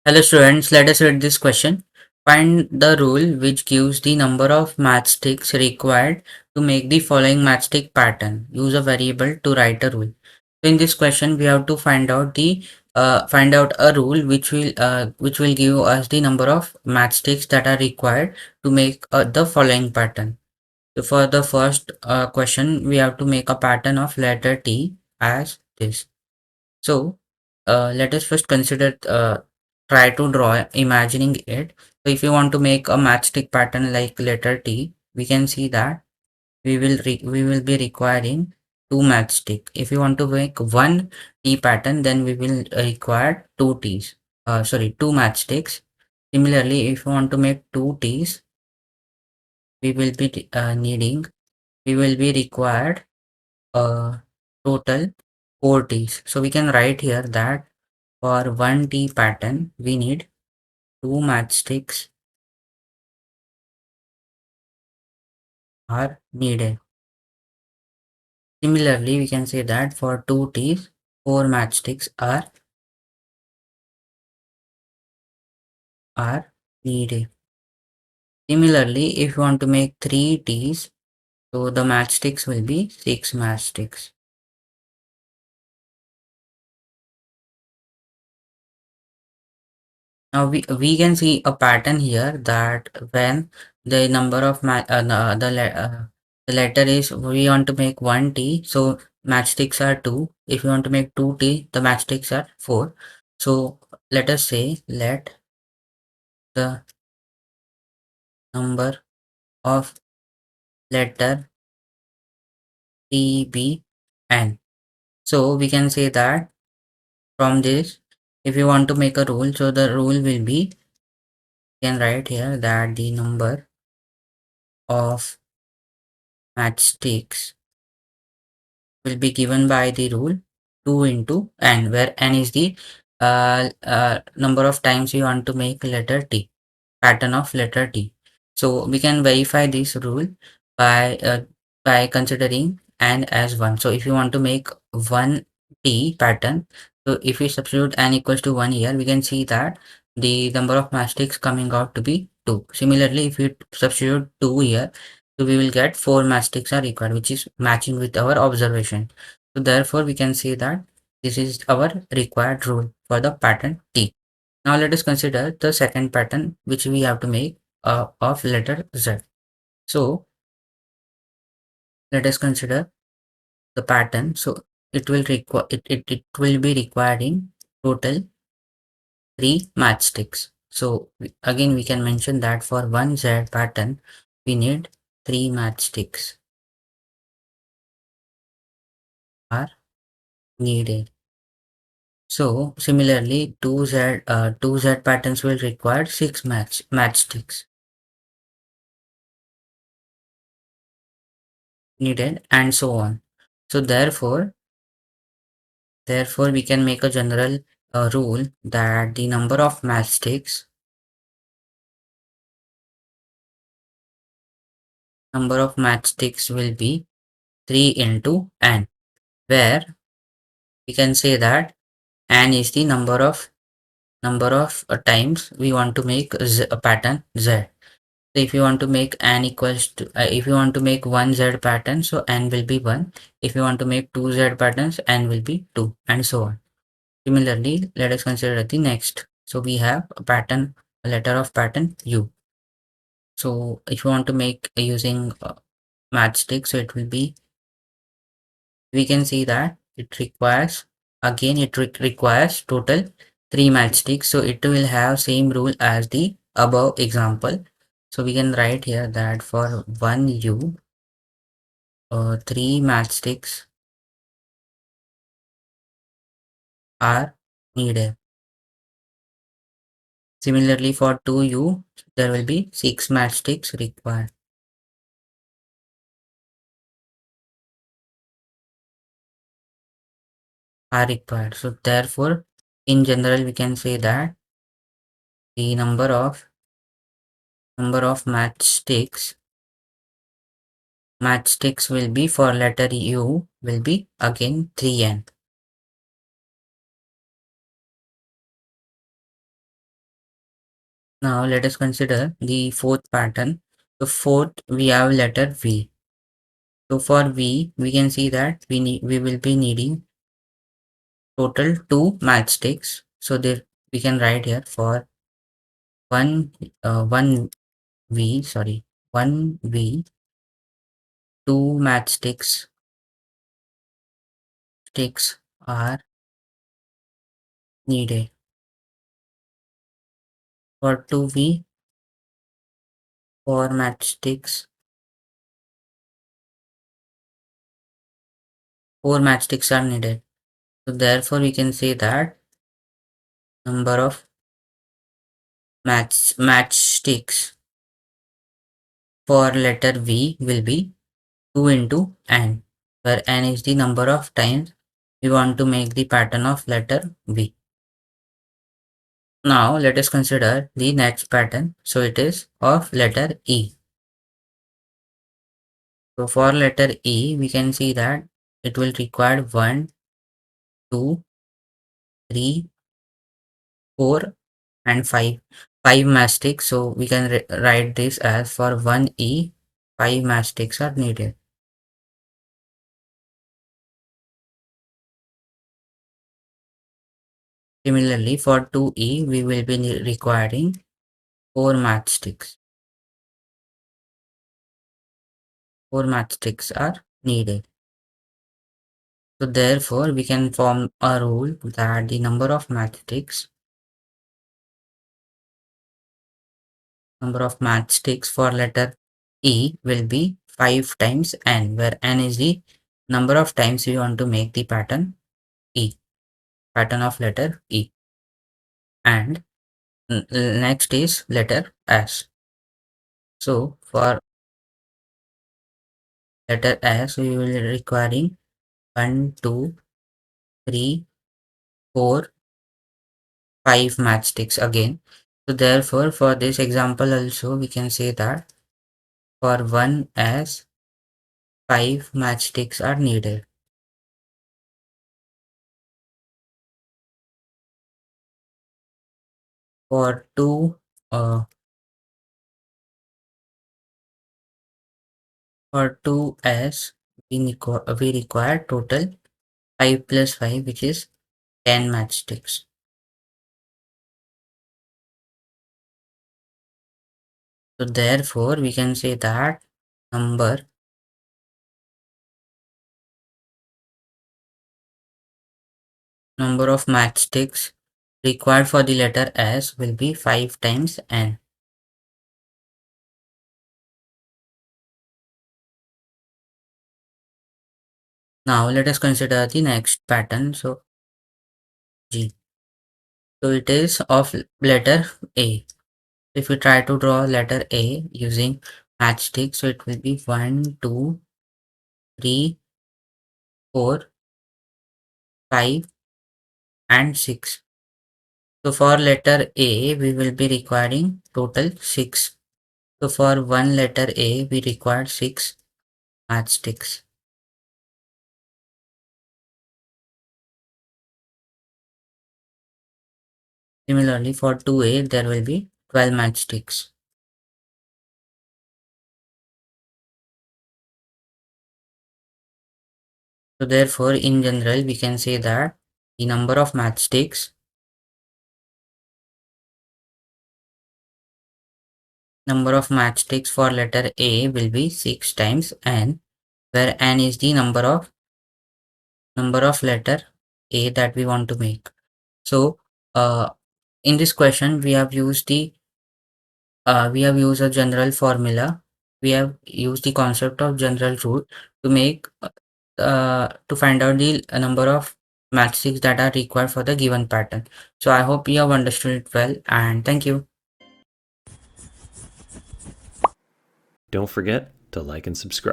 Hello students, let us read this question. Find the rule which gives the number of matchsticks required to make the following matchstick pattern. Use a variable to write a rule. So in this question, we have to find out a rule which will give us the number of matchsticks that are required to make the following pattern. So for the first question, we have to make a pattern of letter T as this. So let us first consider try to draw imagining it. So if you want to make a matchstick pattern like letter T, we can see that we will be requiring two matchstick. If you want to make one T pattern, then we will require two T's. Two matchsticks. Similarly, if you want to make two T's, we will be we will be required total four T's. So we can write here that for one T pattern, we need two matchsticks are needed. Similarly, we can say that for two T's, four matchsticks are needed. Similarly, if you want to make three T's, so the matchsticks will be six matchsticks. Now we can see a pattern here that when the number of the letter is we want to make one T, so matchsticks are two. If you want to make two T, the matchsticks are four. So let us say let the number of letter T be n. So we can say that from this, if you want to make a rule, so the rule will be, you can write here that the number of matchsticks will be given by the rule 2 into n, where n is the number of times you want to make letter T, pattern of letter T. So we can verify this rule by considering n as 1. So if you want to make one T pattern, so if we substitute n equals to 1 here, we can see that the number of matchsticks coming out to be 2. Similarly, if you substitute 2 here, so we will get 4 matchsticks are required, which is matching with our observation. So therefore, we can say that this is our required rule for the pattern T. Now let us consider the second pattern which we have to make of letter Z. So let us consider the pattern. So it will be requiring total three matchsticks. So again we can mention that for one Z pattern we need three matchsticks are needed. So similarly, two Z patterns will require six matchsticks needed, and so on. So therefore, we can make a general rule that the number of matchsticks will be 3 into n, where we can say that n is the number of times we want to make a pattern Z. So if you want to make n equals to if you want to make one Z pattern, so n will be 1. If you want to make two Z patterns, n will be 2, and so on. Similarly, let us consider the next. So we have a letter of pattern U. So if you want to make using matchstick, so it will be, we can see that it requires, again it requires total three matchsticks. So it will have same rule as the above example. So we can write here that for one U, three matchsticks are needed. Similarly, for 2U, there will be 6 matchsticks required. Are required. So therefore, in general, we can say that the number of matchsticks will be for letter U will be again 3n. Now let us consider the fourth pattern. The fourth, we have letter V. So for V, we can see that we will be needing total two matchsticks. So there we can write here for one V, sorry, one V, two matchsticks sticks are needed. For two V, four matchsticks, four matchsticks are needed. So therefore we can say that number of matchsticks for letter V will be 2 into n, where n is the number of times we want to make the pattern of letter V. Now let us consider the next pattern. So it is of letter E. So for letter E, we can see that it will require 1, 2, 3, 4 and 5. 5 matchsticks. So we can write this as for 1E, 5 matchsticks are needed. Similarly, for 2E, we will be requiring 4 matchsticks. 4 matchsticks are needed. So therefore, we can form a rule that the number of matchsticks for letter E will be 5 times n, where n is the number of times we want to make the pattern E, pattern of letter E. And next is letter S. So for letter S, we will be requiring 1, 2, 3, 4, 5 matchsticks again. So therefore, for this example also, we can say that for 1S, 5 matchsticks are needed. For 2S, we require total 5 plus 5, which is 10 matchsticks. So therefore, we can say that number of matchsticks required for the letter S will be 5 times n. Now let us consider the next pattern. So G. So it is of letter A. If we try to draw letter A using matchstick, so it will be 1, 2, 3, 4, 5 and 6. So for letter A, we will be requiring total 6. So for one letter A, we require 6 matchsticks. Similarly, for 2A, there will be 12 matchsticks. So therefore, in general, we can say that the number of matchsticks for letter A will be 6 times n, where n is the number of letter A that we want to make. So in this question, we have used a general formula. We have used the concept of general rule to make to find out the number of matchsticks that are required for the given pattern. So I hope you have understood it well, and thank you. Don't forget to like and subscribe.